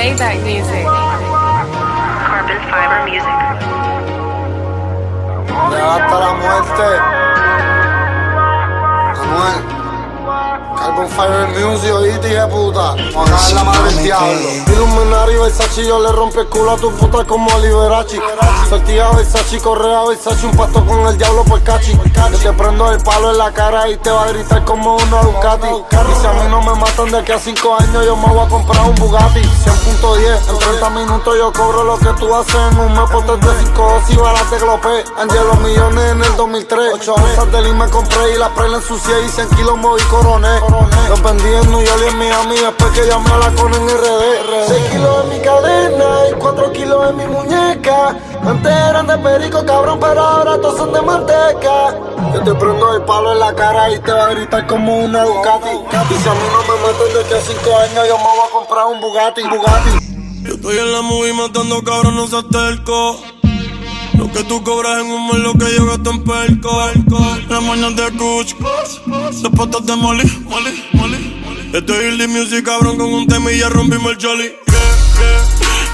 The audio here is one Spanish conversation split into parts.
Maybach music. Carbon Fiber Music. Hasta la muerte. Anuel. Carbon Fiber Music, oíste, hija de puta. Vamos a dar la madre del diablo. Illuminati, Versace, yo le rompí el culo a tu puta como Liberace. Sortija Versace, correa Versace, un pacto con el diablo por cachi. Yo te prendo el palo en la cara y te va a gritar como una Ducati. Y si a mí no me matan de aquí a 5 años, yo me voy a comprar un Bugatti 100.10, en 30 minutos yo cobro lo que tú haces en un mes por 35 y balas de glopé. Angelo millones en el 2003. 8 onzas de lima compré y la prela ensucié y 100 kilos moví coroné. Los vendí en New York y en Miami después que llamé a la con en RD. 6 kilos en mi cadena y 4 kilos en mi muñeca. Antes eran de perico, cabrón, pero ahora todos son de manteca. Yo te prendo el palo en la cara y te va a gritar como una Ducati. Y si a mí no me matan de aquí a 5 años, yo me voy a comprar un Bugatti. Yo estoy en la movie matando cabrón, no seas terco. Lo que tú cobras en un mes, lo que yo gasto en perco. Las moñas de Gucci, las patas de Molly. Estoy en la music, cabrón, con un tema y ya rompimos el jolly.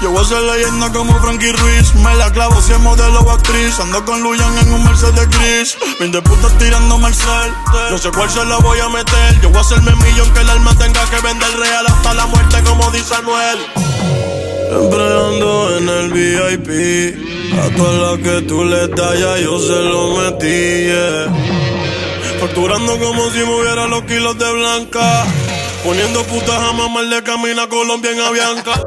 Yo voy a ser leyenda como Frankie Ruiz. Me la clavo si es modelo o actriz. Ando con Luyan en un Mercedes gris. Mil de putas tirando Marcel. No sé cuál se la voy a meter. Yo voy a hacerme millón que el alma tenga que vender real hasta la muerte, como dice Anuel. Siempre ando en el VIP. A todas las que tú le das ya yo se lo metí, yeah. Facturando como si moviera los kilos de blanca. Poniendo putas a mamar de camino a Colombia en Avianca.